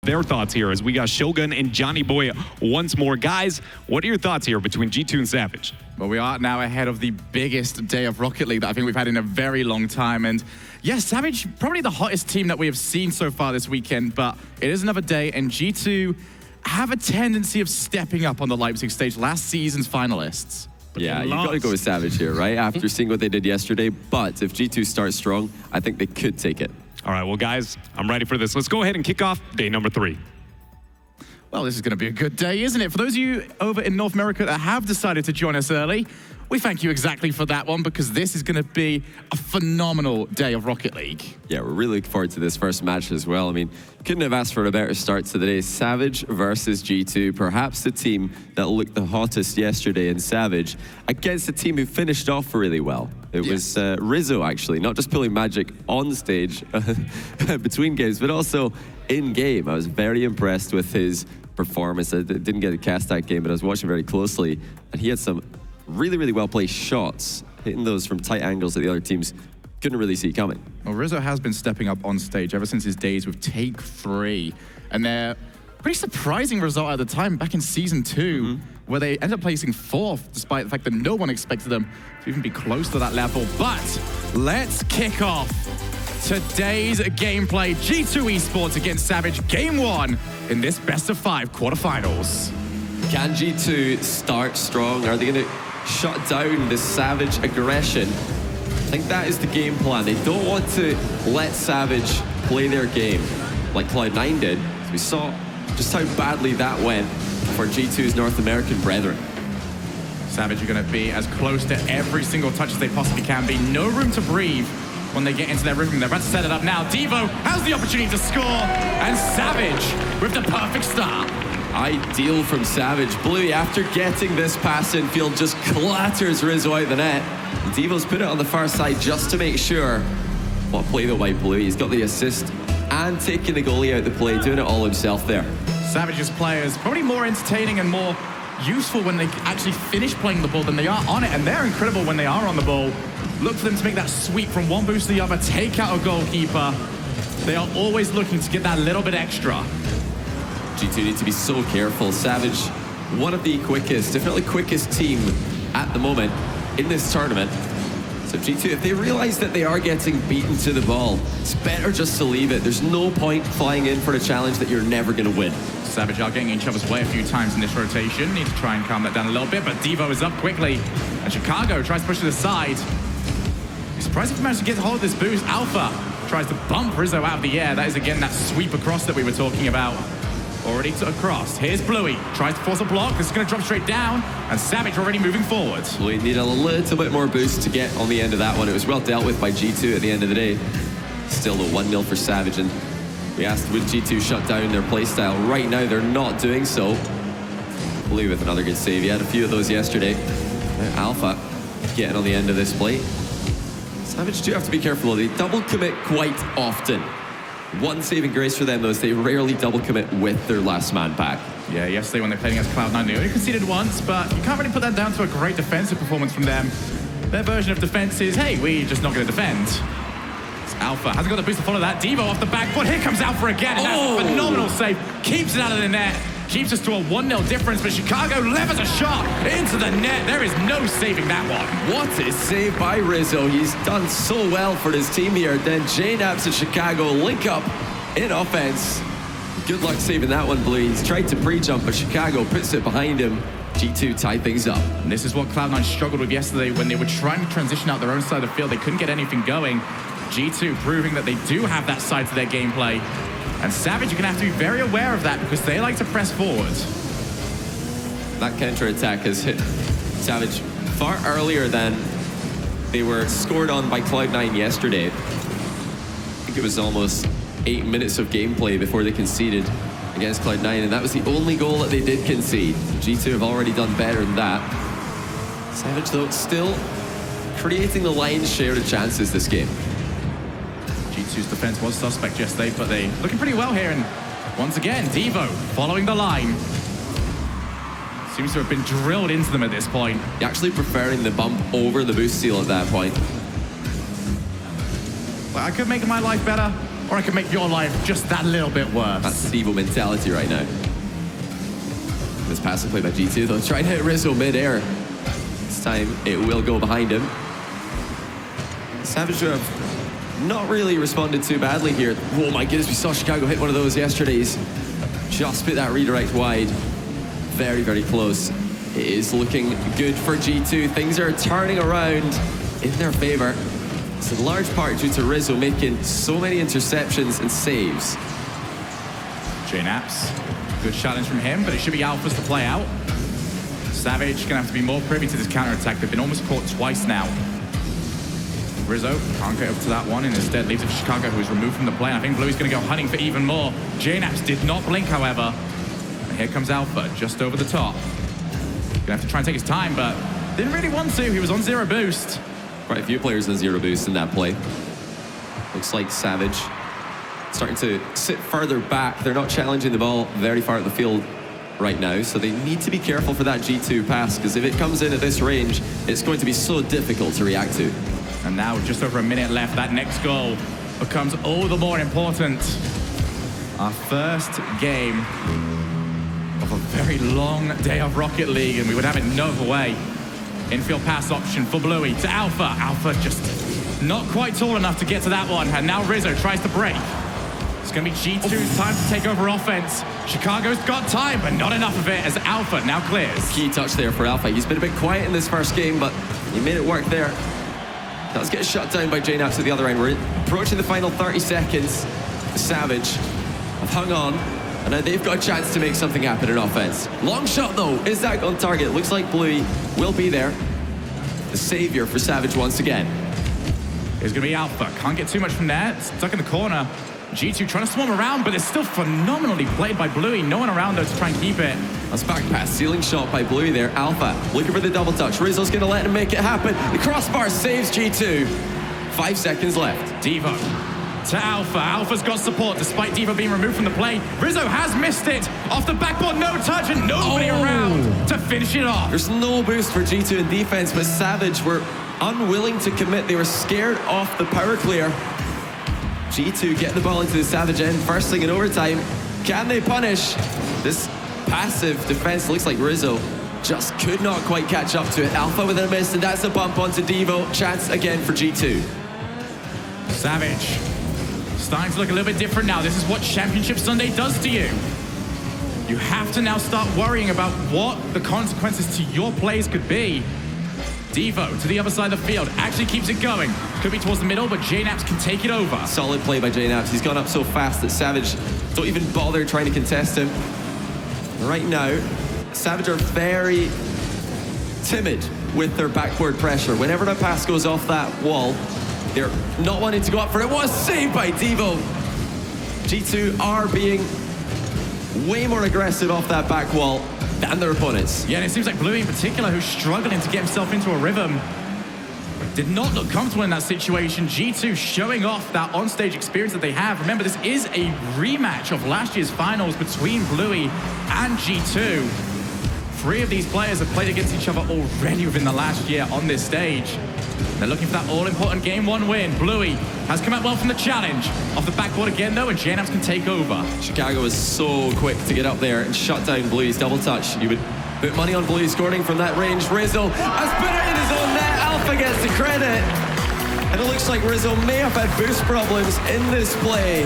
their thoughts here as we got Shogun and Johnny Boy once more. Guys, what are your thoughts here between G2 and Savage? Well, we are now ahead of the biggest day of Rocket League that I think we've had in a very long time. And yeah, Savage, probably the hottest team that we have seen so far this weekend, but it is another day, and G2 have a tendency of stepping up on the Leipzig stage, last season's finalists. Yeah, you got to go with Savage here, right? After seeing what they did yesterday. But if G2 starts strong, I think they could take it. All right, well, guys, I'm ready for this. Let's go ahead and kick off day number 3. Well, this is going to be a good day, isn't it? For those of you over in North America that have decided to join us early, we thank you exactly for that one, because this is going to be a phenomenal day of Rocket League. Yeah, we're really looking forward to this first match as well. I mean, couldn't have asked for a better start to the day. Savage versus G2, perhaps the team that looked the hottest yesterday in Savage, against a team who finished off really well. It was Rizzo, actually, not just pulling magic on stage between games, but also in-game. I was very impressed with his performance. I didn't get a cast that game, but I was watching very closely, and he had some really well-placed shots, hitting those from tight angles that the other teams couldn't really see coming. Well, Rizzo has been stepping up on stage ever since his days with Take 3, and their pretty surprising result at the time back in Season 2, where they ended up placing 4th, despite the fact that no one expected them to even be close to that level. But let's kick off today's gameplay. G2 Esports against Savage, Game 1 in this best-of-5 quarterfinals. Can G2 start strong? Are they going to shut down the Savage aggression? I think that is the game plan. They don't want to let Savage play their game like Cloud9 did. We saw just how badly that went for G2's North American brethren. Savage are going to be as close to every single touch as they possibly can be. No room to breathe when they get into their rhythm. They're about to set it up now. Devo has the opportunity to score, and Savage with the perfect start. Ideal from Savage. Bluey, after getting this pass in field, just clatters Rizzo out the net. And Devo's put it on the far side just to make sure. What play though by Bluey. He's got the assist and taking the goalie out the play, doing it all himself there. Savage's players probably more entertaining and more useful when they actually finish playing the ball than they are on it, and they're incredible when they are on the ball. Look for them to make that sweep from one boost to the other, take out a goalkeeper. They are always looking to get that little bit extra. G2 need to be so careful. Savage, one of the quickest, if not the quickest team at the moment in this tournament. So G2, if they realize that they are getting beaten to the ball, it's better just to leave it. There's no point flying in for a challenge that you're never going to win. Savage are getting each other's way a few times in this rotation. Need to try and calm that down a little bit, but Devo is up quickly. And Chicago tries to push to the side. He's surprised if he managed to get a hold of this boost. Alpha tries to bump Rizzo out of the air. That is, again, that sweep across that we were talking about. Already across. Here's Bluey. Tries to force a block. This is going to drop straight down. And Savage already moving forward. Bluey needed a little bit more boost to get on the end of that one. It was well dealt with by G2 at the end of the day. Still the 1-0 for Savage. And we asked, would G2 shut down their playstyle? Right now, they're not doing so. Bluey with another good save. He had a few of those yesterday. Alpha getting on the end of this play. Savage do have to be careful. They double commit quite often. One saving grace for them, though, is they rarely double commit with their last man pack. Yeah, yesterday when they played against Cloud9, they only conceded once, but you can't really put that down to a great defensive performance from them. Their version of defense is, hey, we're just not going to defend. It's Alpha hasn't got the boost to follow that. Devo off the back foot. Here comes Alpha again, and that's a phenomenal save. Keeps it out of the net. Keeps us to a 1-0 difference, but Chicago levers a shot into the net. There is no saving that one. What a save by Rizzo. He's done so well for his team here. Then J-Naps and Chicago link up in offense. Good luck saving that one, Blue. He's tried to pre-jump, but Chicago puts it behind him. G2 tie things up. And this is what Cloud9 struggled with yesterday when they were trying to transition out their own side of the field. They couldn't get anything going. G2 proving that they do have that side to their gameplay. And Savage, you're going to have to be very aware of that because they like to press forward. That counter-attack has hit Savage far earlier than they were scored on by Cloud9 yesterday. I think it was almost 8 minutes of gameplay before they conceded against Cloud9, and that was the only goal that they did concede. G2 have already done better than that. Savage, though, still creating the lion's share of chances this game. G2's defense was suspect yesterday, but they looking pretty well here. And once again, Devo following the line. Seems to have been drilled into them at this point. Actually preferring the bump over the boost seal at that point. Well, I could make my life better. or I can make your life just that little bit worse. That's Devo mentality right now. This passing play by G2 though, trying to hit Rizzo mid-air. This time it will go behind him. Savage have not really responded too badly here. Oh my goodness, we saw Chicago hit one of those yesterday. He's just put that redirect wide. Very, very close. It is looking good for G2. Things are turning around in their favor. It's in large part due to Rizzo making so many interceptions and saves. JKnaps, good challenge from him, but it should be Alphas to play out. Savage gonna have to be more privy to this counterattack. They've been almost caught twice now. Rizzo can't get up to that one and instead leaves it for Chicago, who is removed from the play. I think Bluey's gonna go hunting for even more. JKnaps did not blink, however. And here comes Alpha, just over the top. Gonna have to try and take his time, but didn't really want to. He was on 0 boost. Quite a few players on 0 boost in that play. Looks like Savage starting to sit further back. They're not challenging the ball very far at the field right now, so they need to be careful for that G2 pass, because if it comes in at this range, it's going to be so difficult to react to. And now, with just over a minute left, that next goal becomes all the more important. Our first game of a very long day of Rocket League, and we would have it no other way. Infield pass option for Bluey to Alpha. Alpha just not quite tall enough to get to that one, and now Rizzo tries to break. It's going to be G2's time to take over offense. Chicago's got time, but not enough of it as Alpha now clears. Key touch there for Alpha. He's been a bit quiet in this first game, but he made it work there. Does get shut down by JKnaps at the other end. We're approaching the final 30 seconds. Savage have hung on, and now they've got a chance to make something happen in offense. Long shot though, is that on target? Looks like Bluey will be there. The savior for Savage once again. It's going to be Alpha. Can't get too much from there. Stuck in the corner. G2 trying to swarm around, but it's still phenomenally played by Bluey. No one around though to try and keep it. That's back pass, ceiling shot by Bluey there. Alpha looking for the double touch. Rizzo's going to let him make it happen. The crossbar saves G2. 5 seconds left. Devo to Alpha. Alpha's got support despite Devo being removed from the play. Rizzo has missed it. Off the backboard, no touch, and nobody around to finish it off. There's no boost for G2 in defense, but Savage were unwilling to commit. They were scared off the power clear. G2 get the ball into the Savage end, first thing in overtime. Can they punish? This passive defense looks like Rizzo just could not quite catch up to it. Alpha with a miss, and that's a bump onto Devo. Chance again for G2. Savage starting to look a little bit different now. This is what Championship Sunday does to you. You have to now start worrying about what the consequences to your plays could be. Devo to the other side of the field, actually keeps it going. Could be towards the middle, but JKnaps can take it over. Solid play by JKnaps. He's gone up so fast that Savage don't even bother trying to contest him. Right now, Savage are very timid with their backward pressure. Whenever the pass goes off that wall, they're not wanting to go up for it. Was saved by Devo. G2 are being way more aggressive off that back wall than their opponents. Yeah, and it seems like Bluey in particular, who's struggling to get himself into a rhythm, did not look comfortable in that situation. G2 showing off that onstage experience that they have. Remember, this is a rematch of last year's finals between Bluey and G2. 3 of these players have played against each other already within the last year on this stage. They're looking for that all-important Game 1 win. Bluey has come out well from the challenge. Off the backboard again, though, and JKnaps can take over. Chicago was so quick to get up there and shut down Bluey's double touch. You would put money on Bluey scoring from that range. Rizzo has put it in his own net. Alpha gets the credit. And it looks like Rizzo may have had boost problems in this play.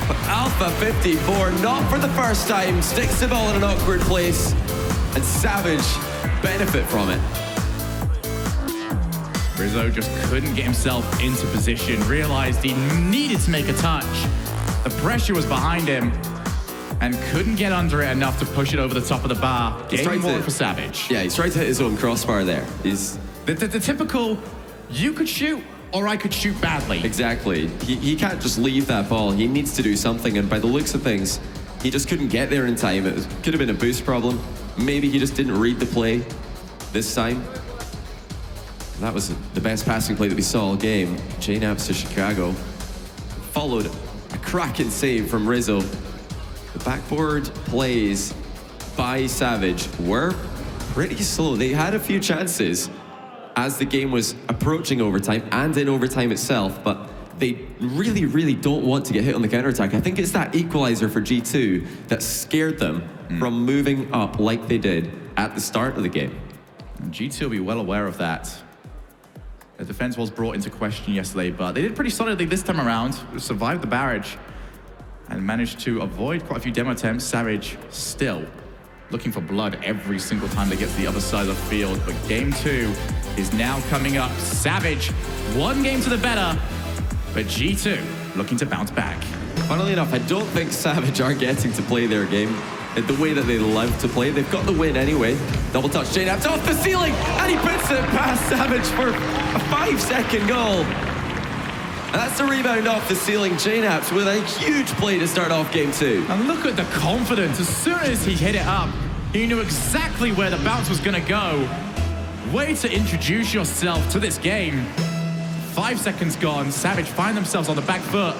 But Alpha 54, not for the first time, sticks the ball in an awkward place. And Savage benefit from it. Rizzo just couldn't get himself into position, realized he needed to make a touch. The pressure was behind him and couldn't get under it enough to push it over the top of the bar. Game 1 for Savage. Yeah, he's trying to hit his own crossbar there. He's the typical, you could shoot or I could shoot badly. Exactly. He can't just leave that ball. He needs to do something, and by the looks of things, he just couldn't get there in time. It could have been a boost problem. Maybe he just didn't read the play this time. That was the best passing play that we saw all game. JKnaps to Chicago. Followed a cracking save from Rizzo. The backboard plays by Savage were pretty slow. They had a few chances as the game was approaching overtime and in overtime itself, but they really, really don't want to get hit on the counterattack. I think it's that equalizer for G2 that scared them from moving up like they did at the start of the game. And G2 will be well aware of that. The defense was brought into question yesterday, but they did pretty solidly this time around. Survived the barrage and managed to avoid quite a few demo attempts. Savage still looking for blood every single time they get to the other side of the field. But game 2 is now coming up. Savage, one game to the better, but G2 looking to bounce back. Funnily enough, I don't think Savage are getting to play their game in the way that they love to play. They've got the win anyway. Double touch, JNAPS off the ceiling, and he puts it past Savage for a 5-second goal. And that's the rebound off the ceiling. JNAPS with a huge play to start off game 2. And look at the confidence. As soon as he hit it up, he knew exactly where the bounce was going to go. Way to introduce yourself to this game. 5 seconds gone. Savage find themselves on the back foot.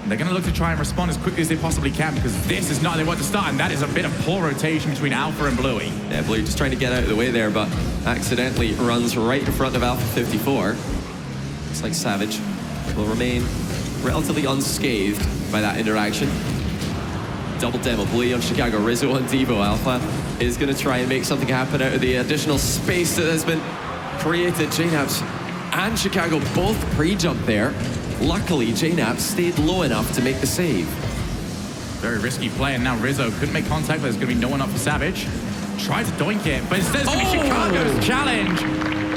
And they're going to look to try and respond as quickly as they possibly can, because this is not how they want to start, and that is a bit of poor rotation between Alpha and Bluey. Yeah, Bluey just trying to get out of the way there, but accidentally runs right in front of Alpha 54. Looks like Savage will remain relatively unscathed by that interaction. Double demo, Bluey on Chicago, Rizzo on Devo. Alpha is going to try and make something happen out of the additional space that has been created. JNAPS and Chicago both pre-jump there. Luckily, JNAPS stayed low enough to make the save. Very risky play, and now Rizzo couldn't make contact, but there's going to be no one up for Savage. Tried to doink it, but instead it's going to be Chicago's challenge.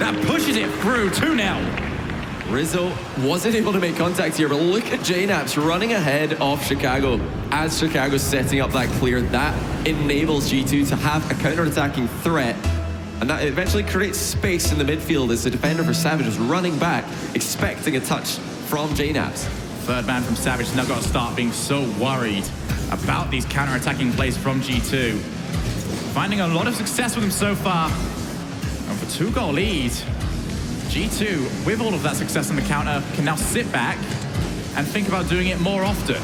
That pushes it through, 2-0. Rizzo wasn't able to make contact here, but look at JNAPS running ahead of Chicago as Chicago's setting up that clear. That enables G2 to have a counter-attacking threat, and that eventually creates space in the midfield as the defender for Savage is running back, expecting a touch from JNAPS. Third man from Savage now got to start being so worried about these counter-attacking plays from G2. Finding a lot of success with them so far. And for 2-goal lead, G2, with all of that success on the counter, can now sit back and think about doing it more often.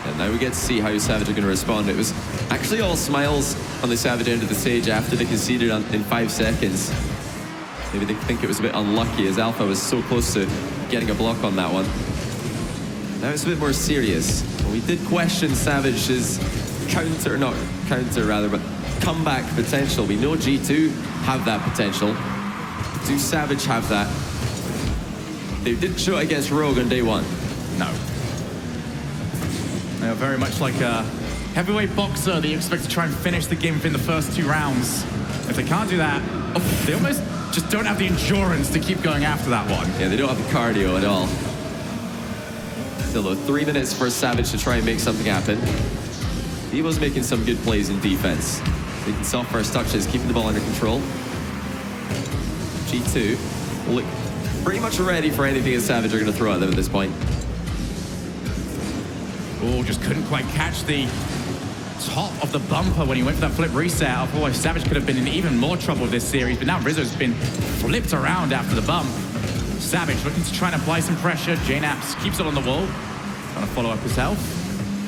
And now we get to see how Savage are going to respond. It was actually all smiles on the Savage end of the stage after they conceded in 5 seconds. Maybe they think it was a bit unlucky as Alpha was so close to getting a block on that one. Now it's a bit more serious. Well, we did question Savage's comeback potential. We know G2 have that potential. Do Savage have that? They didn't show it against Rogue on day 1. No. They are very much like a heavyweight boxer that you expect to try and finish the game within the first 2 rounds. If they can't do that, they almost just don't have the endurance to keep going after that one. Yeah, they don't have the cardio at all. Still though, 3 minutes for Savage to try and make something happen. He was making some good plays in defense. Making soft first touches, keeping the ball under control. G2 look pretty much ready for anything that Savage are going to throw at them at this point. Oh, just couldn't quite catch the top of the bumper when he went for that flip reset. Otherwise, Savage could have been in even more trouble with this series, but now Rizzo's been flipped around after the bump. Savage looking to try and apply some pressure. JNAPS keeps it on the wall, trying to follow up himself.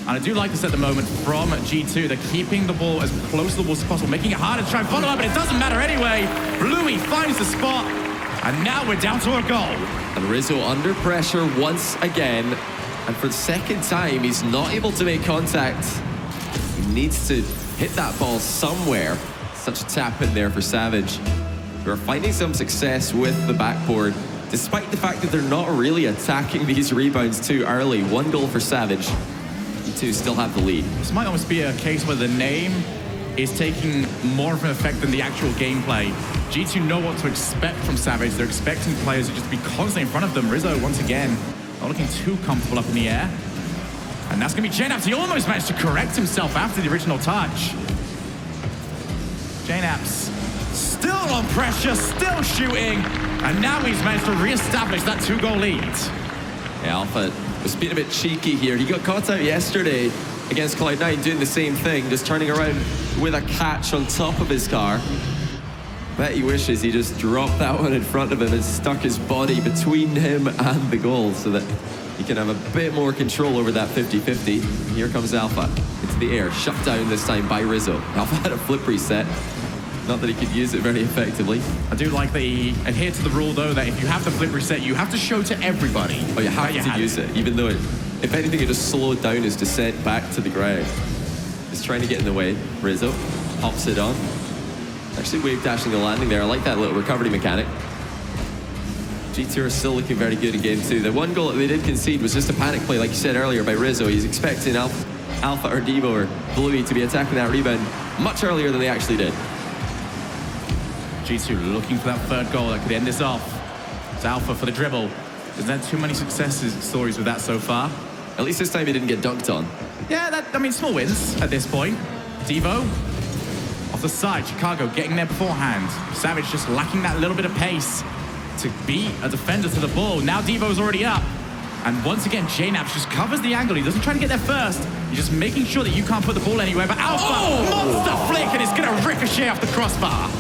And I do like this at the moment from G2. They're keeping the ball as close to the wall as possible, making it harder to try and follow up, but it doesn't matter anyway. Bluey finds the spot, and now we're down to a goal. And Rizzo under pressure once again, and for the second time, he's not able to make contact. He needs to hit that ball somewhere. Such a tap in there for Savage. We're finding some success with the backboard, despite the fact that they're not really attacking these rebounds too early. 1 goal for Savage. G2 still have the lead. This might almost be a case where the name is taking more of an effect than the actual gameplay. G2 know what to expect from Savage. They're expecting players to just be constantly in front of them. Rizzo, once again, not looking too comfortable up in the air. And that's going to be JNAPS. He almost managed to correct himself after the original touch. JNAPS still on pressure, still shooting, and now he's managed to re-establish that 2-goal lead. Yeah, Alpha was being a bit cheeky here. He got caught out yesterday against Cloud9 doing the same thing, just turning around with a catch on top of his car. Bet he wishes he just dropped that one in front of him and stuck his body between him and the goal so that he can have a bit more control over that 50-50. Here comes Alpha into the air, shut down this time by Rizzo. Alpha had a flip reset. Not that he could use it very effectively. I do like that he adhered to the rule, though, that if you have the flip reset, you have to show to everybody. Oh, you have to use it, even though if anything, it just slowed down his descent back to the ground. He's trying to get in the way. Rizzo pops it on. Actually wave dashing the landing there. I like that little recovery mechanic. G2 are still looking very good in game 2. The one goal that they did concede was just a panic play, like you said earlier, by Rizzo. He's expecting Alpha or Devo or Bluey to be attacking that rebound much earlier than they actually did. G2 looking for that third goal that could end this off. It's Alpha for the dribble. There's not too many successes stories with that so far. At least this time he didn't get dunked on. Yeah, I mean, small wins at this point. Devo off the side, Chicago getting there beforehand. Savage just lacking that little bit of pace to beat a defender to the ball. Now Devo's already up. And once again, JNaps just covers the angle. He doesn't try to get there first. He's just making sure that you can't put the ball anywhere. But Alpha, monster flick, and it's going to ricochet off the crossbar.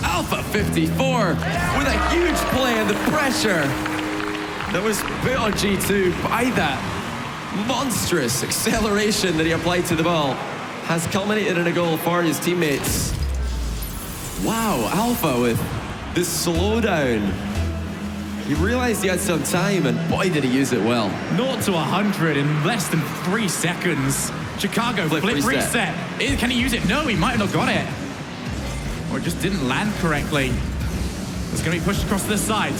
Alpha 54 with a huge play and the pressure that was put on G2 by that monstrous acceleration that he applied to the ball has culminated in a goal for his teammates. Wow, Alpha with this slowdown. He realized he had some time, and boy, did he use it well. 0 to 100 in less than 3 seconds. Chicago, flip reset. Can he use it? No, he might have not got it. Or it just didn't land correctly. It's going to be pushed across to the side.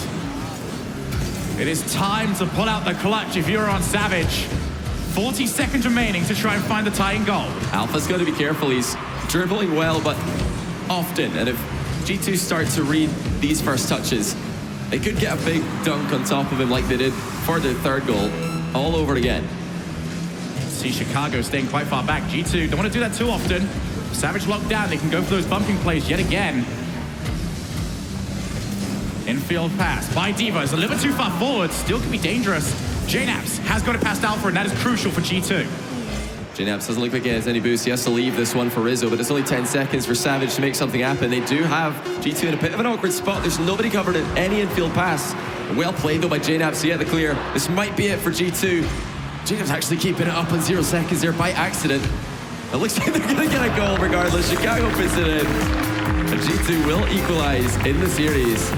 It is time to pull out the clutch if you're on Savage. 40 seconds remaining to try and find the tying goal. Alpha's got to be careful. He's dribbling well, but often. And if G2 start to read these first touches, they could get a big dunk on top of him like they did for their third goal all over again. See Chicago staying quite far back. G2 don't want to do that too often. Savage locked down. They can go for those bumping plays yet again. Infield pass by Devo. It's a little bit too far forward. Still could be dangerous. JNaps has got it past Alpha, and that is crucial for G2. JNaps doesn't look like he has any boost. He has to leave this one for Rizzo, but it's only 10 seconds for Savage to make something happen. They do have G2 in a bit of an awkward spot. There's nobody covered in any infield pass. Well played, though, by JNaps to get the clear. This might be it for G2. JNaps actually keeping it up on 0 seconds there by accident. It looks like they're going to get a goal regardless. Chicago puts it in. And G2 will equalize in the series.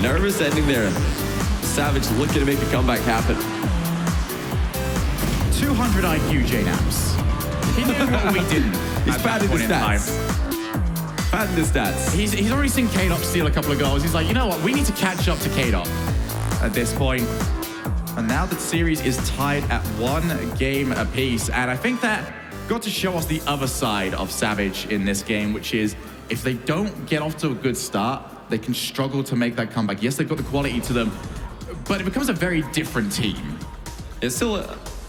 Nervous ending there. Savage looking to make a comeback happen. 200 IQ JNaps. He knew what we didn't. He's padding the stats. Padding the stats. He's already seen K-Dot steal a couple of goals. He's like, you know what? We need to catch up to K-Dot at this point. And now the series is tied at 1 game apiece. And I think that got to show us the other side of Savage in this game, which is if they don't get off to a good start, they can struggle to make that comeback. Yes, they've got the quality to them, but it becomes a very different team. It's still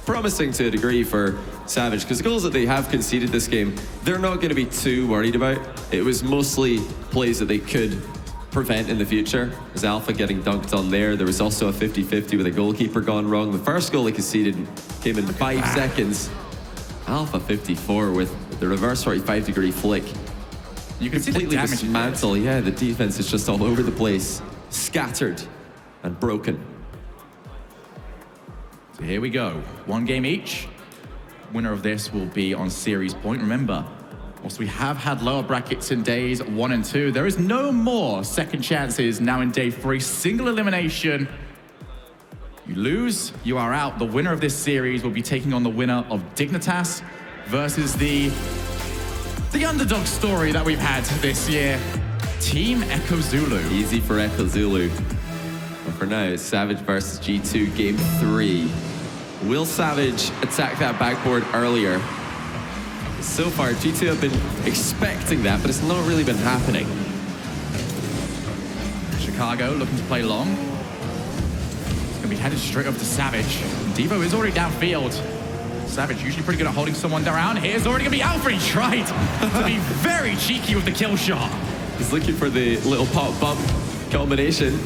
promising to a degree for Savage, because the goals that they have conceded this game, they're not going to be too worried about. It was mostly plays that they could prevent in the future. As Alpha getting dunked on there. There was also a 50-50 with a goalkeeper gone wrong. The first goal they conceded came in 5 seconds. Alpha 54 with the reverse 45-degree flick. You can completely dismantle. Yeah, the defense is just all over the place, scattered and broken. So here we go. 1 game each. Winner of this will be on series point. Remember, whilst we have had lower brackets in days 1 and 2, there is no more second chances now in day 3. Single elimination. You lose, you are out. The winner of this series will be taking on the winner of Dignitas versus the underdog story that we've had this year, Team Echo Zulu. Easy for Echo Zulu. But for now, Savage versus G2, game 3. Will Savage attack that backboard earlier? So far, G2 have been expecting that, but it's not really been happening. Chicago looking to play long. It's gonna be headed straight up to Savage. Devo is already downfield. Savage usually pretty good at holding someone down. Here's already gonna be Alfred. He tried to be very cheeky with the kill shot. He's looking for the little pop bump culmination.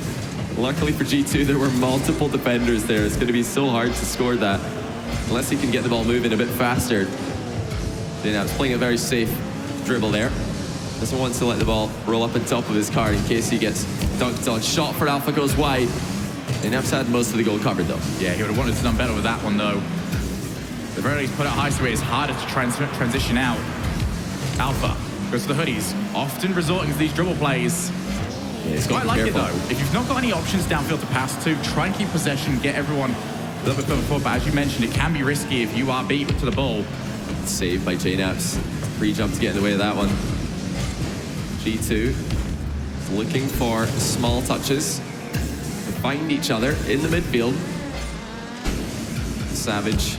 Luckily for G2, there were multiple defenders there. It's gonna be so hard to score that unless he can get the ball moving a bit faster. JNaps playing a very safe dribble there. Doesn't want to let the ball roll up on top of his car in case he gets dunked on. Shot for Alpha goes wide. JNaps had most of the goal covered though. Yeah, he would have wanted to done better with that one though. The very least put it high so it is harder to transition out. Alpha Goes to the hoodies, often resorting to these dribble plays. Yeah, It's quite like it though. If you've not got any options downfield to pass to, try and keep possession, get everyone a little bit further forward. But as you mentioned, it can be risky if you are beat to the ball. Saved by JNaps. Pre-jump to get in the way of that one. G2 is looking for small touches to find each other in the midfield. Savage.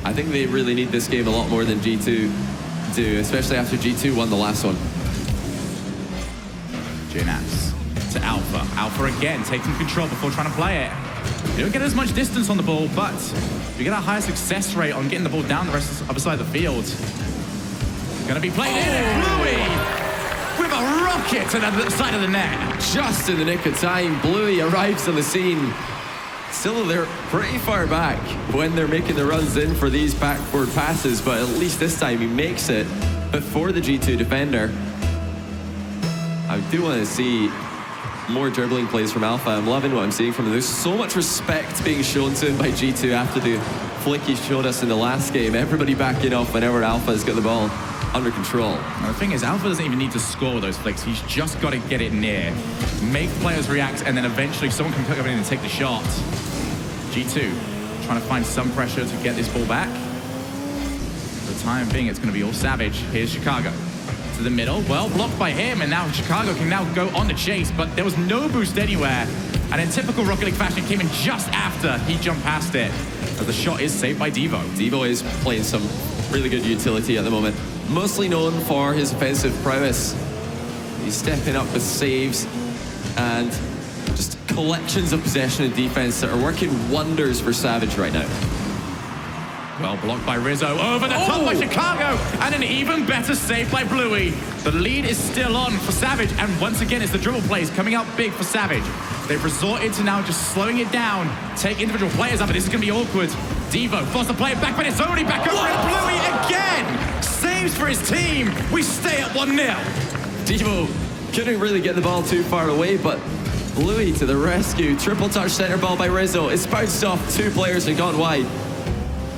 I think they really need this game a lot more than G2 do, especially after G2 won the last one. JNaps to Alpha. Alpha again, taking control before trying to play it. You don't get as much distance on the ball, but you get a higher success rate on getting the ball down the rest of the other side of the field. Gonna be played in. Bluey with a rocket to the side of the net. Just in the nick of time, Bluey arrives on the scene. Still, they're pretty far back when they're making the runs in for these backward passes, but at least this time he makes it before the G2 defender. I do want to see more dribbling plays from Alpha. I'm loving what I'm seeing from him. There's so much respect being shown to him by G2 after the flick he showed us in the last game. Everybody backing off whenever Alpha's got the ball under control. Now the thing is, Alpha doesn't even need to score with those flicks. He's just got to get it near, make players react, and then eventually someone can come in and take the shot. G2 trying to find some pressure to get this ball back. For the time being, it's going to be all Savage. Here's Chicago to the middle. Well, blocked by him, and now Chicago can now go on the chase, but there was no boost anywhere. And in typical Rocket League fashion, it came in just after he jumped past it. But the shot is saved by Devo. Devo is playing some really good utility at the moment. Mostly known for his offensive prowess. He's stepping up with saves and just collections of possession and defense that are working wonders for Savage right now. Well blocked by Rizzo, over the top by Chicago, and an even better save by Bluey. The lead is still on for Savage, and once again it's the dribble plays coming out big for Savage. They've resorted to now just slowing it down, take individual players up, but this is going to be awkward. Devo forced to play it back, but it's only back over at Bluey again! Saves for his team! We stay at 1-0. Devo couldn't really get the ball too far away, but Bluey to the rescue. Triple touch center ball by Rizzo. It's bounced off two players and gone wide.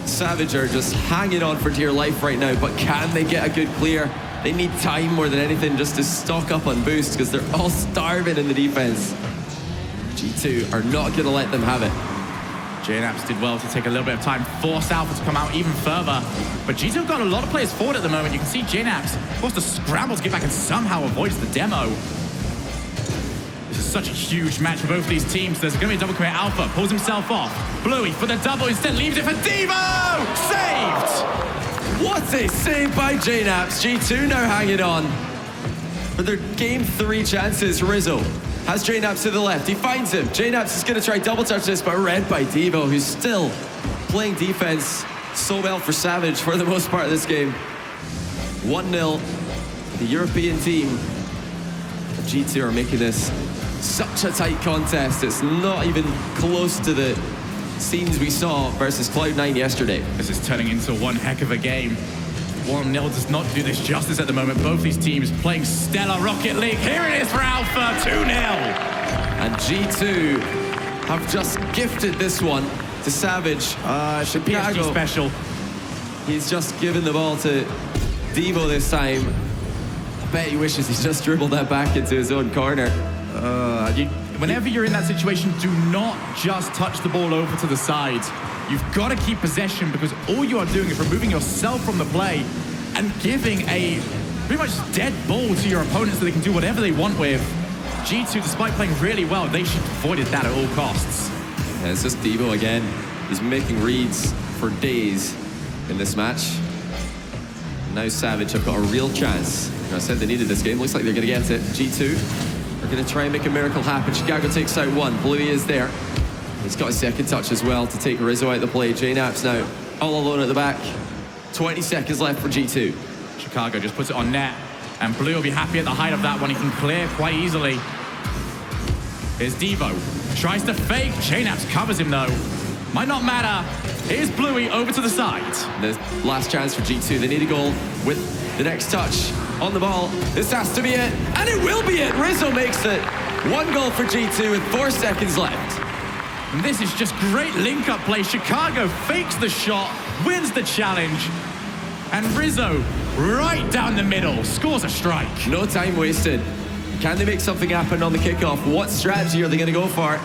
Savage are just hanging on for dear life right now, but can they get a good clear? They need time more than anything just to stock up on boost because they're all starving in the defense. G2 are not going to let them have it. JNaps did well to take a little bit of time, force Alpha to come out even further. But G2 have got a lot of players forward at the moment. You can see JNaps forced to scramble to get back and somehow avoids the demo. This is such a huge match for both these teams. There's going to be a double commit. Alpha pulls himself off. Bluey for the double, instead leaves it for Devo! Saved! What a save by JNaps. G2 now hanging on for their game 3 chances. Rizzo has JNaps to the left. He finds him. JNaps is going to try double touch this, but read by Devo, who's still playing defense so well for Savage for the most part of this game. 1-0. The European team. G2 are making this such a tight contest. It's not even close to the scenes we saw versus Cloud9 yesterday. This is turning into one heck of a game. 1-0 does not do this justice at the moment. Both these teams playing stellar Rocket League. Here it is for Alpha, 2-0. And G2 have just gifted this one to Savage. Chicago PSG special. He's just given the ball to Devo this time. I bet he wishes he's just dribbled that back into his own corner. Whenever you're in that situation, do not just touch the ball over to the side. You've got to keep possession because all you are doing is removing yourself from the play and giving a pretty much dead ball to your opponents so they can do whatever they want with. G2, despite playing really well, they should have avoided that at all costs. Yeah, it's just Devo again. He's making reads for days in this match. Now Savage have got a real chance. I said they needed this game. Looks like they're going to get it. G2 are going to try and make a miracle happen. Chicago takes out one. Bluey is there. He's got a second touch as well to take Rizzo out of the play. JNaps now all alone at the back. 20 seconds left for G2. Chicago just puts it on net. And Blue will be happy at the height of that one. He can clear quite easily. Here's Devo. Tries to fake. JNaps covers him though. Might not matter. Here's Bluey over to the side. The last chance for G2. They need a goal with the next touch on the ball. This has to be it. And it will be it. Rizzo makes it. 1 goal for G2 with 4 seconds left. And this is just great link-up play. Chicago fakes the shot, wins the challenge. And Rizzo right down the middle, scores a strike. No time wasted. Can they make something happen on the kickoff? What strategy are they going to go for?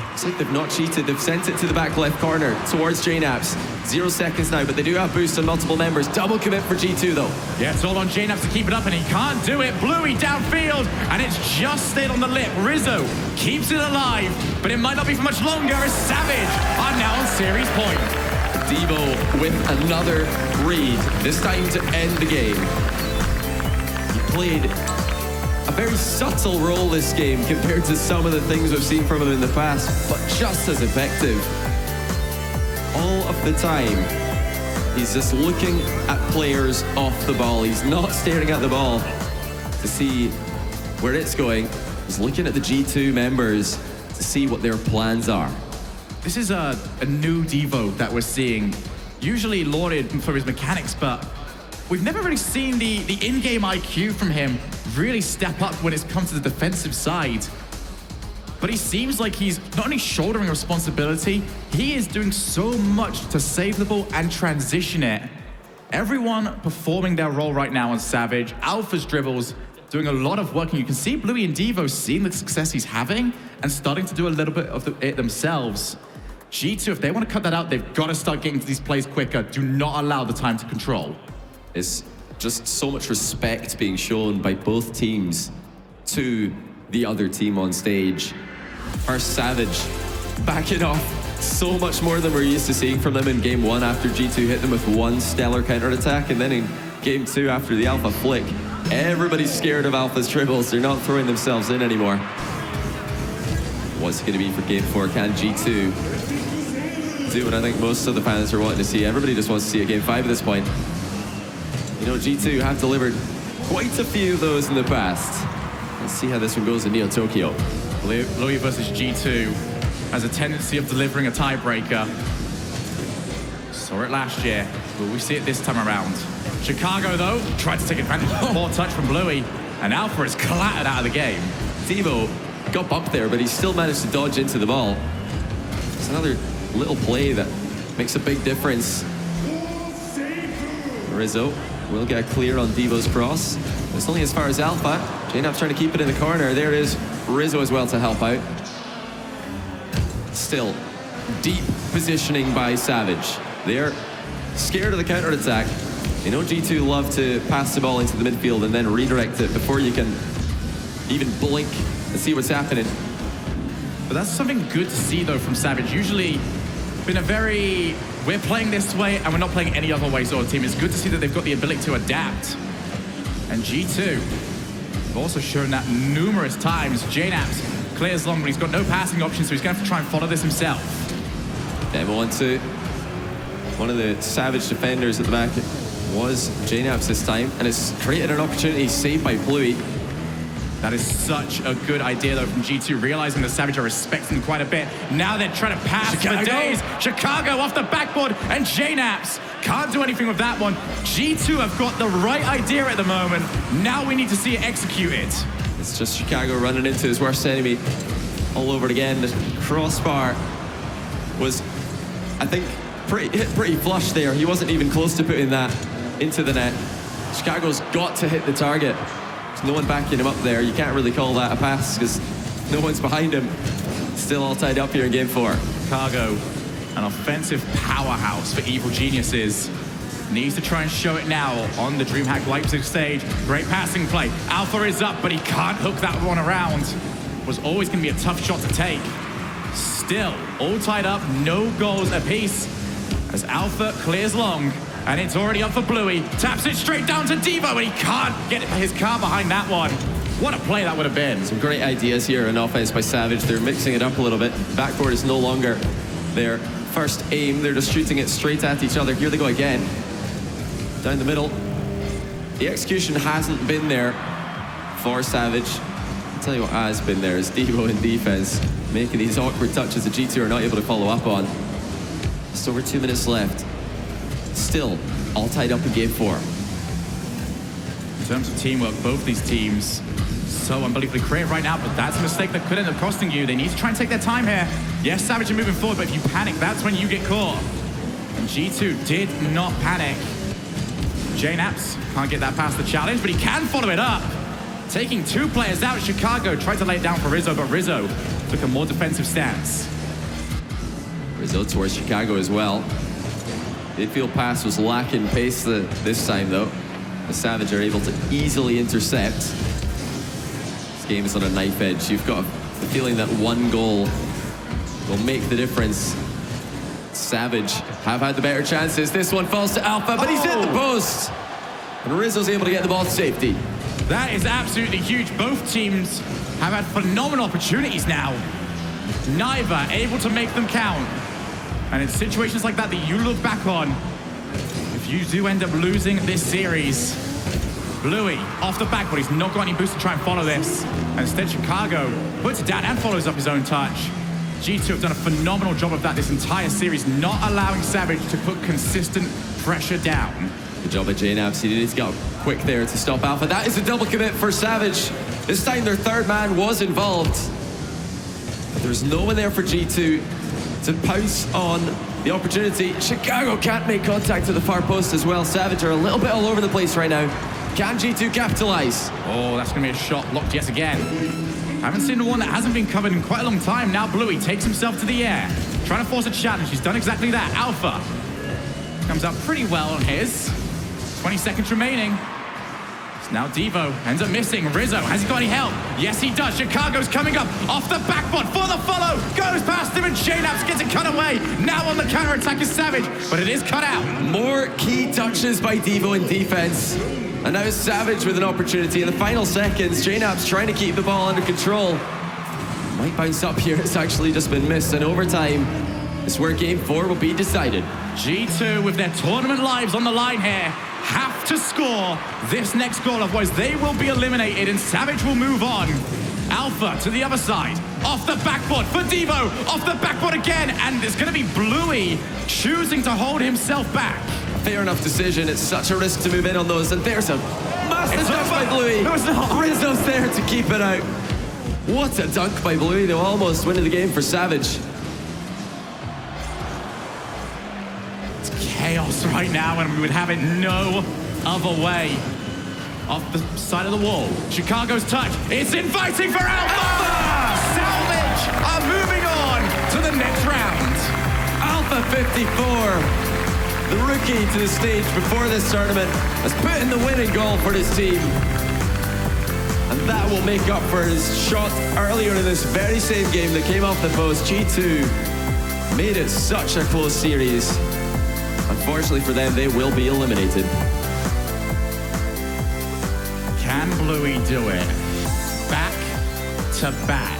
Looks like they've not cheated. They've sent it to the back left corner towards JNaps. 0 seconds now, but they do have boost on multiple members. Double commit for G2 though. Yeah, it's all on JNaps to keep it up, and he can't do it. Bluey downfield, and it's just stayed on the lip. Rizzo keeps it alive, but it might not be for much longer as Savage are now on series point. Devo with another read, this time to end the game. He played a very subtle role this game compared to some of the things we've seen from him in the past, but just as effective. All of the time, he's just looking at players off the ball. He's not staring at the ball to see where it's going. He's looking at the G2 members to see what their plans are. This is a new Devo that we're seeing, usually lauded for his mechanics, but we've never really seen the in-game IQ from him really step up when it comes to the defensive side. But he seems like he's not only shouldering responsibility, he is doing so much to save the ball and transition it. Everyone performing their role right now on Savage. Alpha's dribbles doing a lot of work, and you can see Bluey and Devo seeing the success he's having and starting to do a little bit of it themselves. G2, if they want to cut that out, they've got to start getting to these plays quicker. Do not allow the time to control. It's just so much respect being shown by both teams to the other team on stage. First Savage backing off so much more than we're used to seeing from them in game one after G2 hit them with one stellar counterattack, and then in game two after the Alpha flick. Everybody's scared of Alpha's dribbles. They're not throwing themselves in anymore. What's it going to be for game four? Can G2 do what I think most of the fans are wanting to see? Everybody just wants to see a game five at this point. You know, G2 have delivered quite a few of those in the past. Let's see how this one goes in Neo Tokyo. Bluey versus G2 has a tendency of delivering a tiebreaker. Saw it last year. Will we see it this time around? Chicago, though, tried to take advantage of more touch from Bluey, and Alpha is clattered out of the game. Devo got bumped there, but he still managed to dodge into the ball. It's another little play that makes a big difference. Rizzo will get a clear on Devo's cross. It's only as far as Alpha. JNaps trying to keep it in the corner. There it is. Rizzo as well to help out. Still, deep positioning by Savage. They're scared of the counterattack. You know G2 love to pass the ball into the midfield and then redirect it before you can even blink and see what's happening. But that's something good to see, though, from Savage. Usually been a very, we're playing this way and we're not playing any other way sort of team. It's good to see that they've got the ability to adapt. And G2 have also shown that numerous times. JNaps clears long, but he's got no passing options, so he's going to have to try and follow this himself. Demo on two. One of the Savage defenders at the back was JNaps this time, and it's created an opportunity saved by Bluey. That is such a good idea, though, from G2, realizing that Savage are respecting them quite a bit. Now they're trying to pass for days. Chicago off the backboard, and JNaps can't do anything with that one. G2 have got the right idea at the moment. Now we need to see it executed. It's just Chicago running into his worst enemy all over it again. The crossbar was, I think, hit pretty flush there. He wasn't even close to putting that into the net. Chicago's got to hit the target. There's no one backing him up there. You can't really call that a pass because no one's behind him. Still all tied up here in game four. Chicago, an offensive powerhouse for Evil Geniuses. Needs to try and show it now on the DreamHack Leipzig stage. Great passing play. Alpha is up, but he can't hook that one around. Was always going to be a tough shot to take. Still, all tied up, no goals apiece. As Alpha clears long, and it's already up for Bluey. Taps it straight down to Devo, and he can't get his car behind that one. What a play that would have been. Some great ideas here in offense by Savage. They're mixing it up a little bit. Backboard is no longer their first aim. They're just shooting it straight at each other. Here they go again. Down the middle. The execution hasn't been there for Savage. I'll tell you what has been there is Devo in defense, making these awkward touches that G2 are not able to follow up on. Just over 2 minutes left. Still all tied up in game four. In terms of teamwork, both these teams so unbelievably creative right now, but that's a mistake that could end up costing you. They need to try and take their time here. Yes, Savage are moving forward, but if you panic, that's when you get caught. And G2 did not panic. JNaps can't get that past the challenge, but he can follow it up. Taking 2 players out, Chicago tried to lay it down for Rizzo, but Rizzo took a more defensive stance. Rizzo towards Chicago as well. Midfield pass was lacking pace this time though. The Savage are able to easily intercept. This game is on a knife edge. You've got the feeling that one goal will make the difference. Savage have had the better chances. This one falls to Alpha, but he's hit the post. And Rizzo's able to get the ball to safety. That is absolutely huge. Both teams have had phenomenal opportunities now. Neither able to make them count. And in situations like that you look back on, if you do end up losing this series, Bluey off the back, but he's not got any boost to try and follow this. And instead Chicago puts it down and follows up his own touch. G2 have done a phenomenal job of that this entire series, not allowing Savage to put consistent pressure down. Good job by JNaps. He needs to get quick there to stop Alpha. That is a double commit for Savage. This time their third man was involved. But there's no one there for G2 to pounce on the opportunity. Chicago can't make contact to the far post as well. Savage are a little bit all over the place right now. Can G2 capitalize? Oh, that's going to be a shot blocked yet again. Haven't seen the one that hasn't been covered in quite a long time. Now Bluey takes himself to the air, trying to force a challenge. He's done exactly that. Alpha comes out pretty well on his. 20 seconds remaining. It's now Devo ends up missing. Rizzo, has he got any help? Yes, he does. Chicago's coming up off the backboard for the follow. Goes past him and JNaps gets it cut away. Now on the counter-attack is Savage, but it is cut out. More key touches by Devo in defense. And now Savage with an opportunity in the final seconds. JNaps trying to keep the ball under control. Might bounce up here. It's actually just been missed. And overtime is where game 4 will be decided. G2 with their tournament lives on the line here have to score this next goal, otherwise they will be eliminated and Savage will move on. Alpha to the other side, off the backboard for Devo, off the backboard again, and it's going to be Bluey choosing to hold himself back. Fair enough decision. It's such a risk to move in on those, and there's a massive dunk by Bluey. No, it's not. Rizzo's there to keep it out. What a dunk by Bluey. They'll almost win the game for Savage. Chaos right now, and we would have it no other way. Off the side of the wall, Chicago's touch. It's inviting for Alpha! Salvage are moving on to the next round. Alpha 54, the rookie to the stage before this tournament, has put in the winning goal for his team. And that will make up for his shot earlier in this very same game that came off the post. G2 made it such a close series. Unfortunately for them, they will be eliminated. Can Bluey do it? Back to back.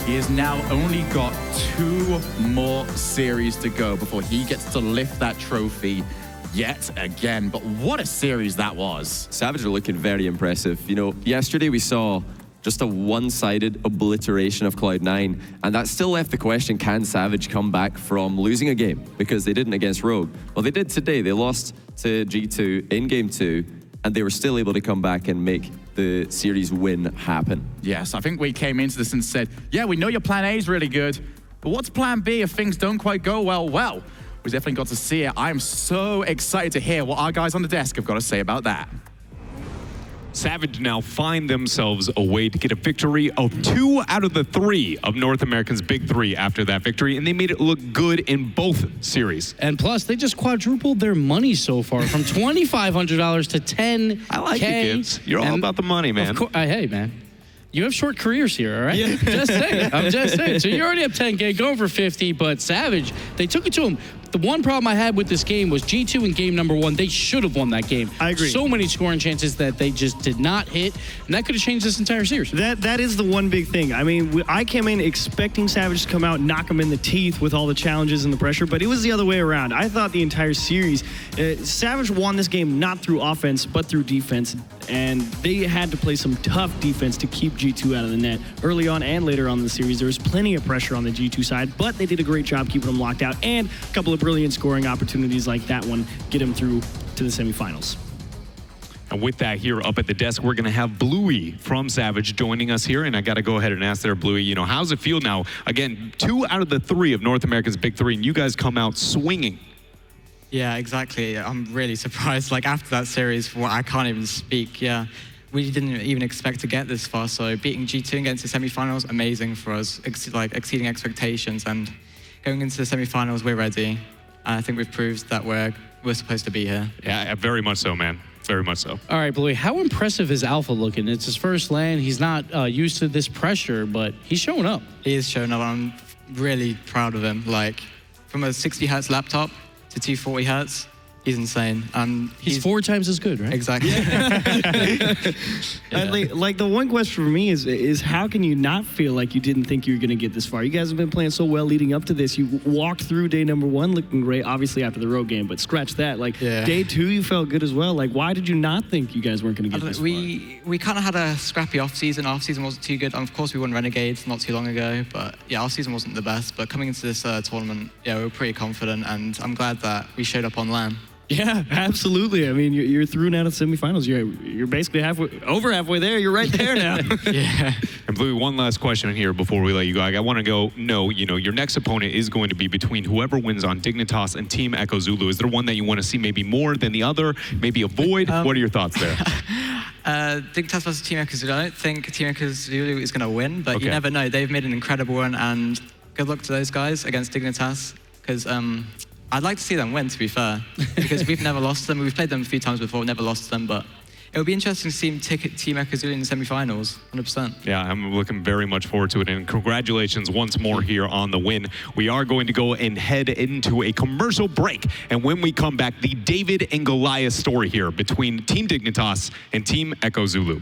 He has now only got 2 more series to go before he gets to lift that trophy yet again. But what a series that was. Savage are looking very impressive. You know, yesterday we saw just a one-sided obliteration of Cloud9, and that still left the question, can Savage come back from losing a game? Because they didn't against Rogue. Well, they did today. They lost to G2 in game 2, and they were still able to come back and make the series win happen. Yes, I think we came into this and said, yeah, we know your plan A is really good, but what's plan B if things don't quite go well? Well, we definitely got to see it. I'm so excited to hear what our guys on the desk have got to say about that. Savage now find themselves a way to get a victory of 2 out of the 3 of North America's big 3 after that victory, and they made it look good in both series. And plus, they just quadrupled their money so far from $2,500 to $10K. I like it, Gibbs. You're all about the money, man. Hey, man. You have short careers here, all right? Yeah. Just saying. I'm just saying. So you're already up 10K, going for 50, but Savage, they took it to him. The one problem I had with this game was G2 in game number 1, they should have won that game. I agree. So many scoring chances that they just did not hit, and that could have changed this entire series. That is the one big thing. I mean, I came in expecting Savage to come out and knock him in the teeth with all the challenges and the pressure, but it was the other way around. I thought the entire series, Savage won this game not through offense, but through defense, and they had to play some tough defense to keep G2 out of the net. Early on and later on in the series, there was plenty of pressure on the G2 side, but they did a great job keeping them locked out, and a couple of brilliant scoring opportunities like that one get him through to the semifinals. And with that, here up at the desk, we're going to have Bluey from Savage joining us here. And I got to go ahead and ask there, Bluey, you know, how's it feel now? Again, 2 out of the 3 of North America's big 3, and you guys come out swinging. Yeah, exactly. I'm really surprised. Like after that series, I can't even speak. Yeah, we didn't even expect to get this far. So beating G2 and getting to the semi-finals, amazing for us. Exceeding expectations, and going into the semi-finals, we're ready. I think we've proved that we're supposed to be here. Yeah, very much so, man. Very much so. All right, Bluey, how impressive is Alpha looking? It's his first LAN. He's not used to this pressure, but he's showing up. He is showing up. I'm really proud of him. Like from a 60 hertz laptop to 240 hertz, he's insane. He's 4 times as good, right? Exactly. Like the one question for me is how can you not feel like you didn't think you were going to get this far? You guys have been playing so well leading up to this. You walked through day number 1 looking great, obviously after the road game, but scratch that. Like day 2, you felt good as well. Like why did you not think you guys weren't going to get this far? We kind of had a scrappy off-season. Our season wasn't too good. Of course, we won Renegades not too long ago, but yeah, our season wasn't the best. But coming into this tournament, yeah, we were pretty confident, and I'm glad that we showed up on LAN. Yeah, absolutely. I mean, you're through now to semifinals. You're basically over halfway there. You're right there now. Yeah. And Bluey, one last question here before we let you go. I want to go. No, your next opponent is going to be between whoever wins on Dignitas and Team Echo Zulu. Is there one that you want to see maybe more than the other? Maybe avoid? What are your thoughts there? Dignitas versus Team Echo Zulu. I don't think Team Echo Zulu is going to win, but you never know. They've made an incredible run, and good luck to those guys against Dignitas, because I'd like to see them win, to be fair, because we've never lost them. We've played them a few times before, never lost them, but it would be interesting to see Team Echo Zulu in the semi-finals, 100%. Yeah, I'm looking very much forward to it, and congratulations once more here on the win. We are going to go and head into a commercial break, and when we come back, the David and Goliath story here between Team Dignitas and Team Echo Zulu.